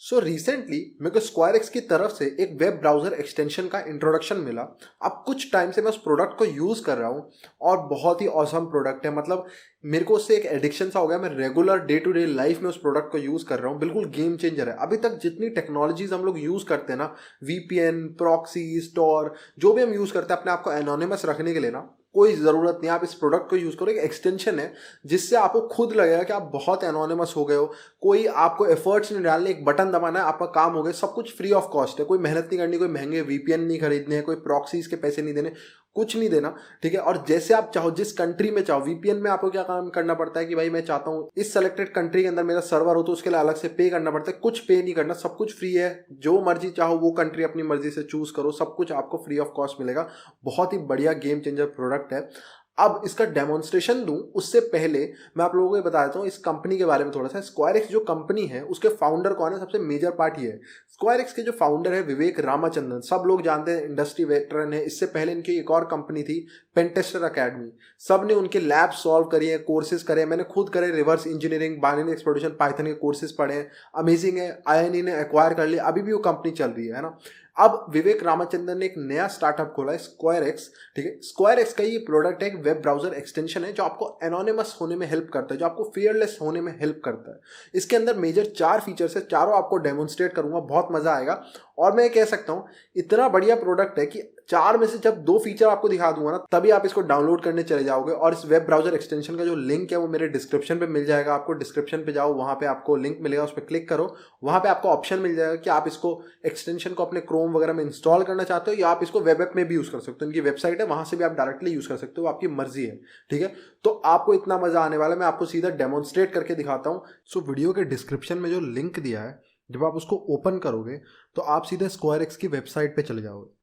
So recently मेरे को square x की तरफ से एक वेब ब्राउज़र एक्सटेंशन का इंट्रोडक्शन मिला। अब कुछ टाइम से मैं उस प्रोडक्ट को यूज़ कर रहा हूँ और बहुत ही ऑसम प्रोडक्ट है। मतलब मेरे को उससे एक एडिक्शन सा हो गया। मैं regular day to day life में उस प्रोडक्ट को यूज़ कर रहा हूँ। बिल्कुल गेम चेंजर है। अभी तक जितनी टेक्नोलॉजीज हम लोग यूज़ करते हैं ना, वीपीएन, प्रॉक्सी, स्टोर, जो भी हम यूज़ करते हैं अपने आप को एनोनिमस रखने के लिए ना, कोई ज़रूरत नहीं। आप इस प्रोडक्ट को यूज़ करो। एक एक्सटेंशन है जिससे आपको खुद लगेगा कि आप बहुत एनोनिमस हो गए हो। कोई आपको एफर्ट्स नहीं डालने, एक बटन दबाना है, आपका काम हो गया। सब कुछ फ्री ऑफ कॉस्ट है। कोई मेहनत नहीं करनी, कोई महंगे वीपीएन नहीं खरीदने हैं, कोई प्रॉक्सीज के पैसे नहीं देने, कुछ नहीं देना। ठीक है। और जैसे आप चाहो, जिस कंट्री में चाहो, वीपीएन में आपको क्या काम करना पड़ता है कि भाई मैं चाहता हूँ इस सेलेक्टेड कंट्री के अंदर मेरा सर्वर हो, तो उसके लिए अलग से पे करना पड़ता है। कुछ पे नहीं करना, सब कुछ फ्री है। जो मर्जी चाहो वो कंट्री अपनी मर्जी से चूज करो, सब कुछ आपको फ्री ऑफ कॉस्ट मिलेगा। बहुत ही बढ़िया गेम चेंजर प्रोडक्ट है। अब इसका डेमोन्स्ट्रेशन दूं उससे पहले मैं आप लोगों को बता देता हूँ इस कंपनी के बारे में थोड़ा सा। स्क्वायर एक्स जो कंपनी है उसके फाउंडर कौन है, सबसे मेजर पार्ट ये है। स्क्वायर एक्स के जो फाउंडर है विवेक रामाचंद्रन, सब लोग जानते हैं, इंडस्ट्री वेटरन है। इससे पहले इनकी एक और कंपनी थी पेनटेस्टर अकेडमी। सब ने उनके लैब सॉल्व करी है, कोर्सेज करे, मैंने खुद करे, reverse engineering, binary exploration, Python के कोर्सेज पढ़े हैं। अमेजिंग है। आईआईटी ने एक्वायर कर लिया, अभी भी वो कंपनी चल रही है ना। अब विवेक रामाचंद्रन ने एक नया स्टार्टअप खोला है, स्क्वायर एक्स। ठीक है। स्क्वायर एक्स का ये प्रोडक्ट है, एक वेब ब्राउजर एक्सटेंशन है जो आपको एनोनिमस होने में हेल्प करता है, जो आपको फियरलेस होने में हेल्प करता है। इसके अंदर मेजर 4 फीचर्स है, चारों आपको डेमोन्स्ट्रेट करूंगा, बहुत मजा आएगा। और मैं कह सकता हूं इतना बढ़िया प्रोडक्ट है कि 4 में से जब 2 फीचर आपको दिखा दूंगा ना, तभी आप इसको डाउनलोड करने चले जाओगे। और इस वेब ब्राउजर एक्सटेंशन का जो लिंक है वो मेरे डिस्क्रिप्शन पे मिल जाएगा। आपको डिस्क्रिप्शन पे जाओ, वहां पे आपको लिंक मिलेगा, उस पर क्लिक करो। वहां पे आपको ऑप्शन मिल जाएगा कि आप इसको एक्सटेंशन को अपने क्रोम वगैरह में इंस्टॉल करना चाहते हो या आप इसको वेब ऐप में भी यूज कर सकते हो। इनकी वेबसाइट है, वहां से भी आप डायरेक्टली यूज कर सकते हो, आपकी मर्जी है। ठीक है। तो आपको इतना मजा आने वाला है, मैं आपको सीधा डेमोन्स्ट्रेट करके दिखाता हूँ। सो वीडियो के डिस्क्रिप्शन में जो लिंक दिया है, जब आप उसको ओपन करोगे तो आप सीधे स्क्वायर एक्स की वेबसाइट पे चले जाओगे।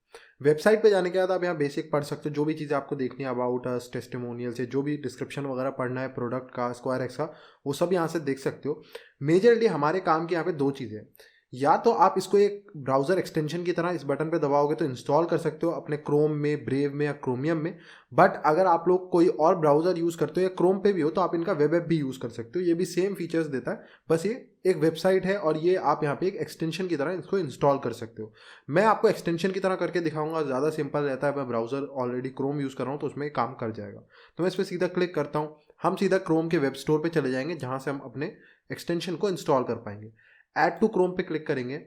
वेबसाइट पे जाने के बाद आप यहाँ बेसिक पढ़ सकते हो, जो भी चीज़ें आपको देखनी है, अबाउट अस, टेस्टिमोनियल से जो भी डिस्क्रिप्शन वगैरह पढ़ना है प्रोडक्ट का, स्क्वायर एक्स का, वो सब यहाँ से देख सकते हो। मेजरली हमारे काम की यहाँ पे 2 चीज़ें हैं। या तो आप इसको एक ब्राउज़र एक्सटेंशन की तरह इस बटन पे दबाओगे तो इंस्टॉल कर सकते हो अपने क्रोम में, ब्रेव में या क्रोमियम में। बट अगर आप लोग कोई और ब्राउज़र यूज़ करते हो या क्रोम पे भी हो, तो आप इनका वेब ऐप भी यूज़ कर सकते हो। ये भी सेम फीचर्स देता है, बस ये एक वेबसाइट है और ये आप यहाँ पे एक एक्सटेंशन की तरह इसको इंस्टॉल कर सकते हो। मैं आपको एक्सटेंशन की तरह करके दिखाऊंगा, ज़्यादा सिंपल रहता है। मैं ब्राउज़र ऑलरेडी क्रोम यूज़ कर रहा हूँ तो उसमें काम कर जाएगा। तो मैं इस पर सीधा क्लिक करता हूँ, हम सीधा क्रोम के वेब स्टोर पर चले जाएंगे जहाँ से हम अपने एक्सटेंशन को इंस्टॉल कर पाएंगे। ऐड टू क्रोम पे क्लिक करेंगे,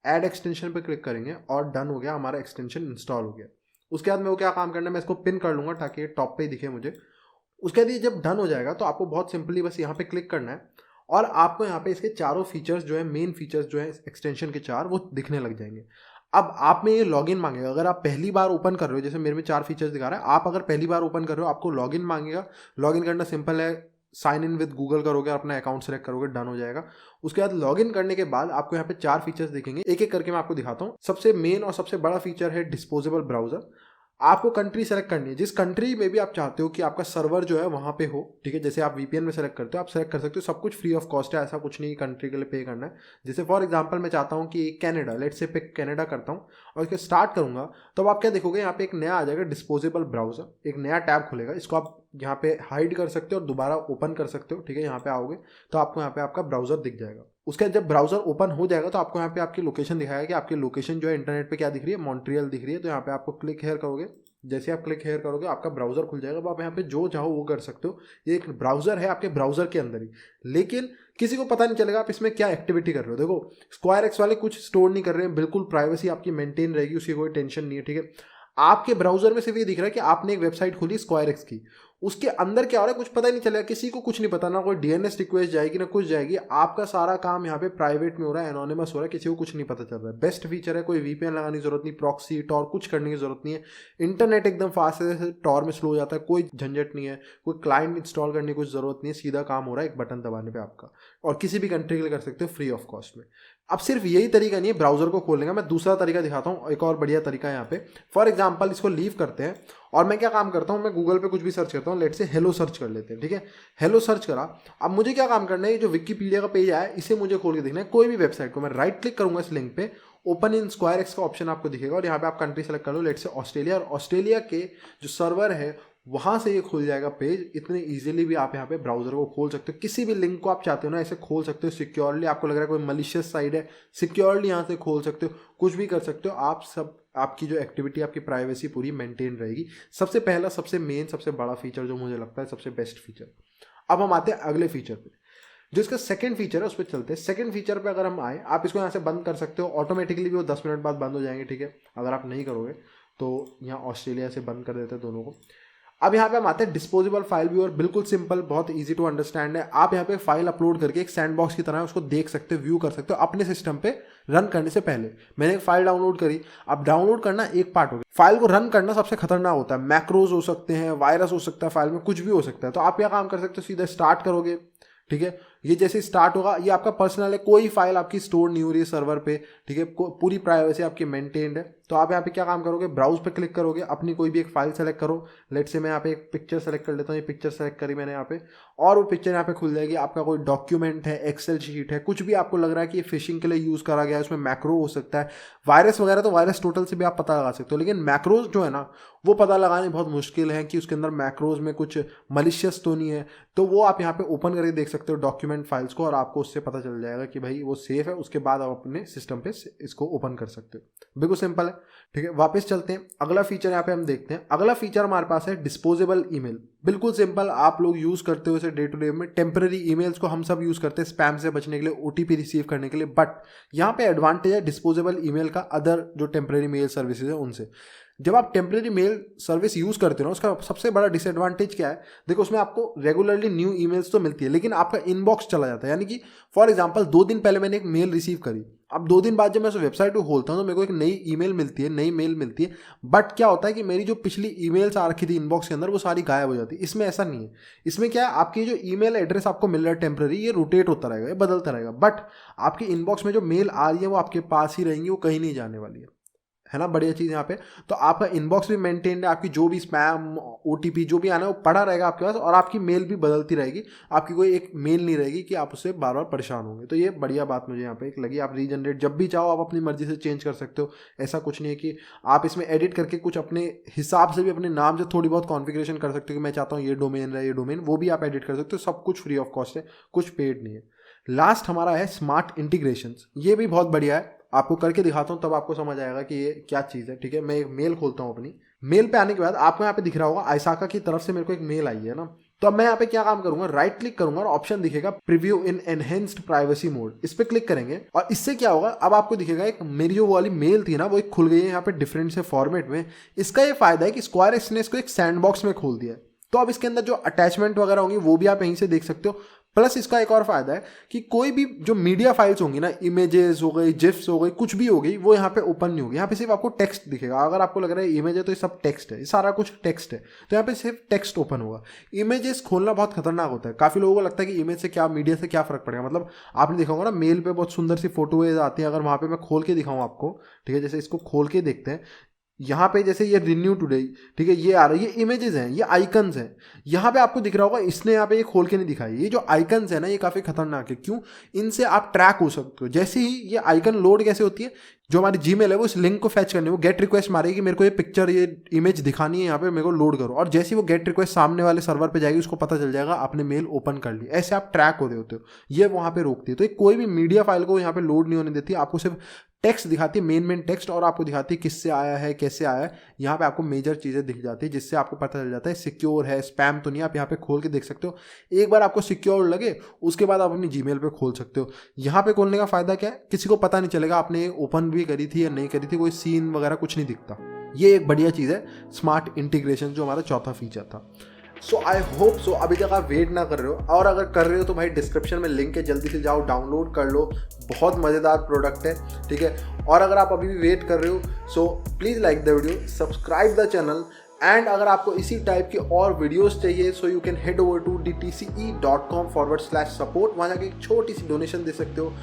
ऐड एक्सटेंशन पे क्लिक करेंगे और डन हो गया, हमारा एक्सटेंशन इंस्टॉल हो गया। उसके बाद में वो क्या काम करना है, मैं इसको पिन कर लूँगा ताकि ये टॉप पे ही दिखे मुझे। उसके बाद ये जब डन हो जाएगा तो आपको बहुत सिंपली बस यहाँ पे क्लिक करना है और आपको यहाँ पे इसके चारों फीचर्स जो है, मेन फीचर्स जो है एक्सटेंशन के 4, वो दिखने लग जाएंगे। अब आप में ये लॉगिन मांगेगा। अगर आप पहली बार ओपन कर रहे हो, जैसे मेरे में 4 फीचर्स दिखा रहा है, आप अगर पहली बार ओपन कर रहे हो आपको लॉगिन मांगेगा। लॉगिन करना सिंपल है, साइन इन विद गूगल करोगे, अपना अकाउंट सेलेक्ट करोगे, डन हो जाएगा। उसके बाद लॉगिन करने के बाद आपको यहाँ पे 4 फीचर्स दिखेंगे, एक एक करके मैं आपको दिखाता हूँ। सबसे मेन और सबसे बड़ा फीचर है डिस्पोजेबल ब्राउजर। आपको कंट्री सेलेक्ट करनी है, जिस कंट्री में भी आप चाहते हो कि आपका सर्वर जो है वहाँ पे हो। ठीक है। जैसे आप वीपीएन में सेलेक्ट करते हो, आप सेलेक्ट कर सकते हो, सब कुछ फ्री ऑफ कॉस्ट है, ऐसा कुछ नहीं कंट्री के लिए पे करना है। जैसे फॉर एग्जांपल मैं चाहता हूँ कि कनाडा, लेट्स से पिक कनाडा करता हूँ और इसके स्टार्ट करूँगा तो आप क्या देखोगे, यहाँ पे एक नया आ जाएगा डिस्पोजेबल ब्राउजर, एक नया टैब खुलेगा। इसको आप यहाँ पे हाइड कर सकते हो और दोबारा ओपन कर सकते हो। ठीक है। यहाँ पे आओगे तो आपको यहाँ पे आपका ब्राउजर दिख जाएगा। उसके बाद जब ब्राउजर ओपन हो जाएगा तो आपको यहाँ पे आपकी लोकेशन दिखाएगा कि आपकी लोकेशन जो है इंटरनेट पे क्या दिख रही है, मॉन्ट्रियल दिख रही है। तो यहाँ पे आपको क्लिक हेयर करोगे, जैसे आप क्लिक हेयर करोगे आपका ब्राउजर खुल जाएगा। अब आप यहाँ पे जो चाहो वो कर सकते हो। ये एक ब्राउजर है आपके ब्राउजर के अंदर ही, लेकिन किसी को पता नहीं चलेगा आप इसमें क्या एक्टिविटी कर रहे हो। देखो स्क्वायर एक्स वाले कुछ स्टोर नहीं कर रहे हैं, बिल्कुल प्राइवेसी आपकी मेंटेन रहेगी, उसकी कोई टेंशन नहीं है। ठीक है। आपके ब्राउजर में सिर्फ ये दिख रहा है कि आपने एक वेबसाइट खोली स्क्वायर एक्स की, उसके अंदर क्या हो रहा है कुछ पता ही नहीं चलेगा, किसी को कुछ नहीं पता, ना कोई डीएनएस रिक्वेस्ट जाएगी ना कुछ जाएगी। आपका सारा काम यहाँ पे प्राइवेट में हो रहा है, एनोनिमस हो रहा है, किसी को कुछ नहीं पता चल रहा है। बेस्ट फीचर है, कोई वीपीएन लगाने की जरूरत नहीं, प्रॉक्सी टॉर कुछ करने की जरूरत नहीं है। इंटरनेट एकदम फास्ट है, जैसे टॉर में स्लो हो जाता है, कोई झंझट नहीं है, कोई क्लाइंट इंस्टॉल करने की कुछ जरूरत नहीं है, सीधा काम हो रहा है एक बटन दबाने पर आपका। और किसी भी कंट्री के लिए कर सकते हो फ्री ऑफ कॉस्ट में। अब सिर्फ यही तरीका नहीं है ब्राउजर को खोलने का, मैं दूसरा तरीका दिखाता हूँ, एक और बढ़िया तरीका है यहाँ पे। फॉर एग्जांपल इसको लीव करते हैं और मैं क्या काम करता हूँ, मैं गूगल पे कुछ भी सर्च करता हूँ, लेट से हेलो सर्च कर लेते हैं। ठीक है। हेलो सर्च करा। अब मुझे क्या काम करना है, जो विकिपीडिया का पेज आया इसे मुझे खोल के देखना है, कोई भी वेबसाइट को। मैं राइट क्लिक करूंगा इस लिंक पे, ओपन इन स्क्वायर एक्स का ऑप्शन आपको दिखेगा और यहाँ पे आप कंट्री सेलेक्ट कर लो, लेट से ऑस्ट्रेलिया। और ऑस्ट्रेलिया के जो सर्वर है वहाँ से ये खुल जाएगा पेज। इतने इजीली भी आप यहाँ पे ब्राउज़र को खोल सकते हो, किसी भी लिंक को आप चाहते हो ना ऐसे खोल सकते हो सिक्योरली। आपको लग रहा है कोई मलिशियस साइट है, सिक्योरली यहाँ से खोल सकते हो, कुछ भी कर सकते हो आप। सब आपकी जो एक्टिविटी, आपकी प्राइवेसी पूरी मेंटेन रहेगी। सबसे पहला, सबसे मेन, सबसे बड़ा फीचर जो मुझे लगता है सबसे बेस्ट फीचर। अब हम आते हैं अगले फीचर पे, जो इसका सेकंड फीचर है, उस पर चलते हैं। सेकंड फीचर पे अगर हम आए, आप इसको यहाँ से बंद कर सकते हो ऑटोमेटिकली भी, वो 10 मिनट बाद बंद हो जाएंगे, ठीक है। अगर आप नहीं करोगे तो यहाँ ऑस्ट्रेलिया से बंद कर देते हैं दोनों को। अब यहाँ पे हम आते हैं डिस्पोजेबल फाइल व्यूअर। बिल्कुल सिंपल, बहुत इजी टू अंडरस्टैंड है। आप यहाँ पे फाइल अपलोड करके एक सैंडबॉक्स की तरह उसको देख सकते हो, व्यू कर सकते हो अपने सिस्टम पे रन करने से पहले। मैंने एक फाइल डाउनलोड करी, अब डाउनलोड करना एक पार्ट हो गया, फाइल को रन करना सबसे खतरनाक होता है। मैक्रोज हो सकते हैं, वायरस हो सकता है फाइल में, कुछ भी हो सकता है। तो आप क्या काम कर सकते हो, सीधा स्टार्ट करोगे, ठीक है। ये जैसे स्टार्ट होगा, ये आपका पर्सनल है, कोई फाइल आपकी स्टोर नहीं हो रही है सर्वर पे, ठीक है। पूरी प्राइवेसी आपकी मेंटेन्ड है। तो आप यहाँ पे क्या काम करोगे, ब्राउज पे क्लिक करोगे, अपनी कोई भी एक फाइल सेलेक्ट करो। लेट से मैं यहाँ पे एक पिक्चर सेलेक्ट कर लेता हूँ, ये पिक्चर सेलेक्ट करी मैंने यहाँ पे, और वो पिक्चर यहाँ पे खुल जाएगी। आपका कोई डॉक्यूमेंट है, एक्सेल शीट है, कुछ भी आपको लग रहा है कि ये फिशिंग के लिए यूज़ करा गया है, उसमें मैक्रो हो सकता है, वायरस वगैरह, तो वायरस टोटल से भी आप पता लगा सकते हो। लेकिन मैक्रोज जो है ना, वो पता लगाने बहुत मुश्किल है कि उसके अंदर मैक्रोज में कुछ मलिशियस तो नहीं है। तो वो आप यहाँ पे ओपन करके देख सकते हो डॉक्यूमेंट फाइल्स को, और आपको उससे पता चल जाएगा कि भाई वो सेफ है। उसके बाद आप अपने सिस्टम पे इसको ओपन कर सकते हो। बिल्कुल सिंपल है, ठीक है। वापस चलते हैं, अगला फीचर यहाँ पे हम देखते हैं। अगला फीचर हमारे पास है डिस्पोजेबल ईमेल। बिल्कुल सिंपल, आप लोग यूज़ करते हो इसे डे टू डे में। टेम्पररी ईमेल्स को हम सब यूज़ करते हैं स्पैम से बचने के लिए, ओटीपी रिसीव करने के लिए। बट यहाँ पे एडवांटेज है डिस्पोजेबल ईमेल का अदर जो टेम्पररी मेल सर्विसेज है उनसे। जब आप टेम्परेरी मेल सर्विस यूज़ करते हो ना, उसका सबसे बड़ा डिसएडवांटेज क्या है, देखो उसमें आपको रेगुलरली न्यू ईमेल्स तो मिलती है, लेकिन आपका इनबॉक्स चला जाता है। यानी कि फॉर एग्जांपल 2 दिन पहले मैंने एक मेल रिसीव करी, अब 2 दिन बाद जब मैं उस वेबसाइट को खोलता हूँ तो मेरे को एक नई ईमेल मिलती है, नई मेल मिलती है। बट क्या होता है कि मेरी जो पिछली ईमेल्स आ रखी थी इनबॉक्स के अंदर, वो सारी गायब हो जाती है। इसमें ऐसा नहीं है। इसमें क्या है, आपकी जो ईमेल एड्रेस आपको मिल रहा है टेम्पररी, ये रोटेट होता रहेगा, ये बदलता रहेगा। बट आपकी इनबॉक्स में जो मेल आ रही है वो आपके पास ही रहेंगी, वो कहीं नहीं जाने वाली है ना। बढ़िया चीज़ यहाँ पे। तो आपका इनबॉक्स भी मेंटेन है, आपकी जो भी स्पैम, ओटीपी जो भी आना है वो पड़ा रहेगा आपके पास, और आपकी मेल भी बदलती रहेगी। आपकी कोई एक मेल नहीं रहेगी कि आप उससे बार बार परेशान होंगे। तो ये बढ़िया बात मुझे यहाँ पे एक लगी। आप रीजनरेट जब भी चाहो आप अपनी मर्जी से चेंज कर सकते हो। ऐसा कुछ नहीं है कि आप इसमें एडिट करके कुछ अपने हिसाब से भी अपने नाम से थोड़ी बहुत कॉन्फ़िगरेशन कर सकते हो कि मैं चाहता हूँ ये डोमेन रहे, ये डोमेन, वो भी आप एडिट कर सकते हो। सब कुछ फ्री ऑफ कॉस्ट है, कुछ पेड नहीं है। लास्ट हमारा है स्मार्ट इंटीग्रेशंस। ये भी बहुत बढ़िया है, आपको करके दिखाता हूँ तब आपको समझ आएगा कि ये क्या चीज़ है, ठीक है। मैं एक मेल खोलता हूँ अपनी। मेल पे आने के बाद आपको यहाँ पे दिख रहा होगा आइसाका की तरफ से मेरे को एक मेल आई है ना। तो अब मैं यहाँ पे क्या काम करूंगा, राइट क्लिक करूंगा और ऑप्शन दिखेगा प्रीव्यू इन एनहेंस्ड प्राइवेसी मोड, इस पे क्लिक करेंगे और इससे क्या होगा, अब आपको दिखेगा एक मेरी जो वाली मेल थी ना वो एक खुल गई है यहाँ पे डिफरेंट से फॉर्मेट में। इसका ये फायदा है कि स्क्वायरएक्स ने इसको एक सैंडबॉक्स में खोल दिया है, तो अब इसके अंदर जो अटैचमेंट वगैरह होंगी वो भी आप यहीं से देख सकते हो। प्लस इसका एक और फायदा है कि कोई भी जो मीडिया फाइल्स होंगी ना, इमेजेस हो गई, जिफ्स हो गई, कुछ भी हो गई, वो यहाँ पे ओपन नहीं होगी। यहाँ पे सिर्फ आपको टेक्स्ट दिखेगा। अगर आपको लग रहा है इमेज है तो ये सब टेक्स्ट है, ये सारा कुछ टेक्स्ट है, तो यहाँ पे सिर्फ टेक्स्ट ओपन होगा। इमेजेस खोलना बहुत खतरनाक होता है। काफ़ी लोगों को लगता है कि इमेज से क्या, मीडिया से क्या फर्क पड़ेगा। मतलब आपने देखा होगा ना मेल पे बहुत सुंदर सी फोटोज आती है, अगर वहाँ पे मैं खोल के दिखाऊँ आपको, ठीक है, जैसे इसको खोल के देखते हैं, यहाँ पे जैसे ये रिन्यू टुडे, ठीक है, ये आ रहा है, ये इमेजेस हैं, ये आइकन्स हैं। यहाँ पे आपको दिख रहा होगा इसने यहाँ पे ये खोल के नहीं दिखाई। ये जो आइकन्स है ना ये काफ़ी खतरनाक है। क्यों? इनसे आप ट्रैक हो सकते हो। जैसे ही ये आइकन लोड कैसे होती है, जो हमारी जीमेल है वो इस लिंक को फैच करने, वो गेट रिक्वेस्ट मारेगी कि मेरे को ये पिक्चर, ये इमेज दिखानी है यहाँ पे, मेरे को लोड करो। और जैसे ही वो गेट रिक्वेस्ट सामने वाले सर्वर पे जाएगी उसको पता चल जाएगा आपने मेल ओपन कर ली। ऐसे आप ट्रैक हो रहे होते हो, ये वहाँ पे रोकती है। तो कोई भी मीडिया फाइल को यहाँ पे लोड नहीं होने देती, आपको सिर्फ टेक्स्ट दिखाती है, मेन टेक्स्ट, और आपको दिखाती है किससे आया है, कैसे आया है। यहाँ पे आपको मेजर चीज़ें दिख जाती है जिससे आपको पता चल जाता है सिक्योर है, स्पैम तो नहीं। आप यहाँ पे खोल के देख सकते हो। एक बार आपको सिक्योर लगे उसके बाद आप अपनी जीमेल पे खोल सकते हो। यहाँ पे खोलने का फायदा क्या है, किसी को पता नहीं चलेगा आपने ओपन भी करी थी या नहीं करी थी, कोई सीन वगैरह कुछ नहीं दिखता। ये एक बढ़िया चीज़ है स्मार्ट इंटीग्रेशन, जो हमारा चौथा फीचर था। सो आई होप सो अभी तक आप वेट ना कर रहे हो, और अगर कर रहे हो तो भाई डिस्क्रिप्शन में लिंक है, जल्दी से जाओ डाउनलोड कर लो। बहुत मज़ेदार प्रोडक्ट है, ठीक है। और अगर आप अभी भी वेट कर रहे हो so please like the video, subscribe the channel, and अगर आपको इसी टाइप की और वीडियोस चाहिए so you can head over to dtce.com/support। वहाँ जाके एक छोटी सी डोनेशन दे सकते हो।